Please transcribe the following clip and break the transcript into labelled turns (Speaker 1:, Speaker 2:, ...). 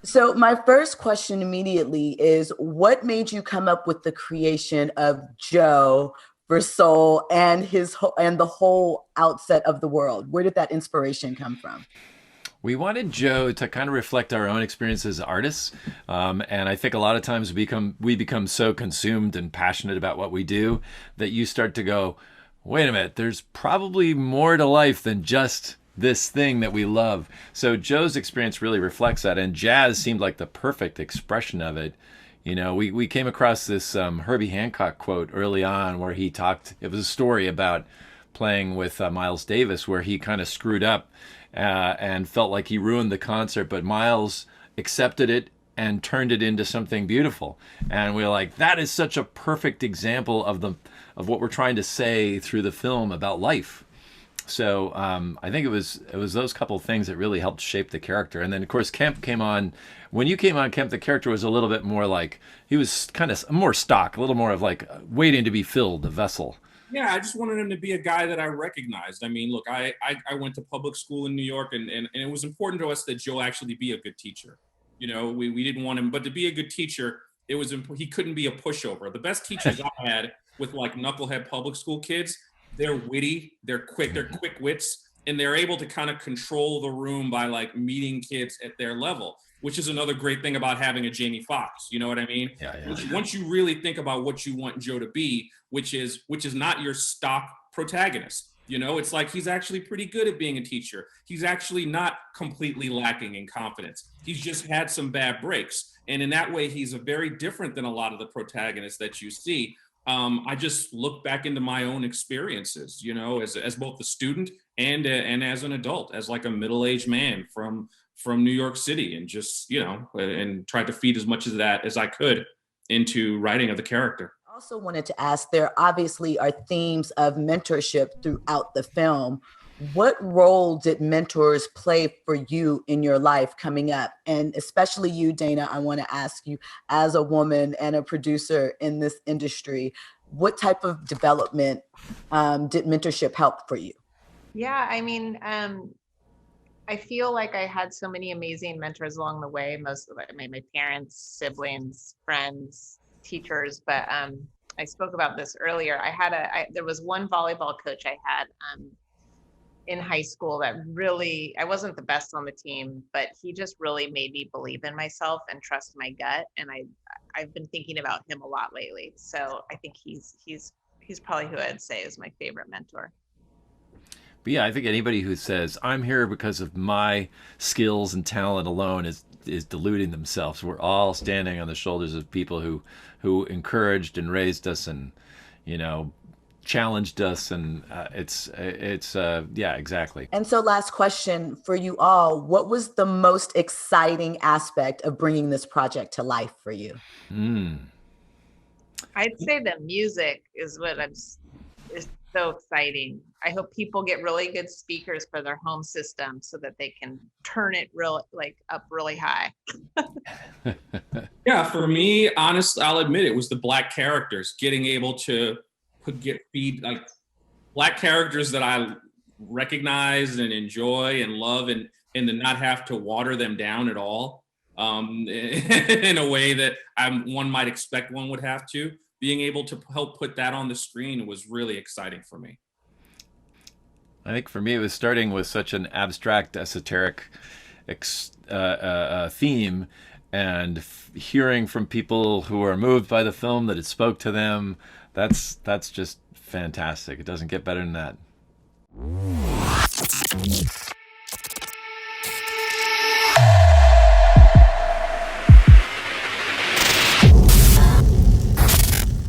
Speaker 1: So my first question immediately is, what made you come up with the creation of Joe for Soul and the whole outset of the world? Where did that inspiration come from?
Speaker 2: We wanted Joe to kind of reflect our own experiences as artists, and I think a lot of times we become so consumed and passionate about what we do that you start to go, wait a minute, there's probably more to life than just this thing that we love. So Joe's experience really reflects that, and jazz seemed like the perfect expression of it. We came across this Herbie Hancock quote early on where he talked, it was a story about playing with Miles Davis where he kind of screwed up and felt like he ruined the concert, but Miles accepted it and turned it into something beautiful. And we were like, that is such a perfect example of what we're trying to say through the film about life. So I think it was those couple of things that really helped shape the character. And then of course Kemp came on. When you came on, Kemp, the character was a little bit more like, he was kind of more stock, a little more of like waiting to be filled, a vessel.
Speaker 3: Yeah, I just wanted him to be a guy that I recognized. I mean, look, I went to public school in New York, and it was important to us that Joe actually be a good teacher. We didn't want him, but to be a good teacher, he couldn't be a pushover. The best teachers I had with like knucklehead public school kids, they're witty, they're quick wits, and they're able to kind of control the room by like meeting kids at their level, which is another great thing about having a Jamie Foxx. You know what I mean?
Speaker 2: Yeah.
Speaker 3: Once you really think about what you want Joe to be, which is not your stock protagonist. It's like he's actually pretty good at being a teacher. He's actually not completely lacking in confidence. He's just had some bad breaks. And in that way, he's a very different than a lot of the protagonists that you see. I just look back into my own experiences, as both a student and as an adult, as like a middle-aged man from New York City, and just, and tried to feed as much of that as I could into writing of the character.
Speaker 1: I also wanted to ask, there obviously are themes of mentorship throughout the film. What role did mentors play for you in your life coming up? And especially you, Dana, I want to ask you, as a woman and a producer in this industry, what type of development did mentorship help for you?
Speaker 4: Yeah, I mean, I feel like I had so many amazing mentors along the way. Most of it, my parents, siblings, friends, teachers. But I spoke about this earlier. There was one volleyball coach I had in high school that really, I wasn't the best on the team, but he just really made me believe in myself and trust my gut. And I've been thinking about him a lot lately. So I think he's probably who I'd say is my favorite mentor.
Speaker 2: But yeah, I think anybody who says I'm here because of my skills and talent alone is deluding themselves. We're all standing on the shoulders of people who encouraged and raised us, and challenged us, and it's yeah, exactly.
Speaker 1: And so last question for you all, what was the most exciting aspect of bringing this project to life for you?
Speaker 4: I'd say the music is is so exciting. I hope people get really good speakers for their home system so that they can turn it up really high.
Speaker 3: Yeah, for me, honestly, I'll admit it was the Black characters, getting able to feed like Black characters that I recognize and enjoy and love, and to not have to water them down at all, in a way that one might expect one would have to. Being able to help put that on the screen was really exciting for me.
Speaker 2: I think for me, it was starting with such an abstract, esoteric theme, and hearing from people who are moved by the film that it spoke to them. That's just fantastic. It doesn't get better than that.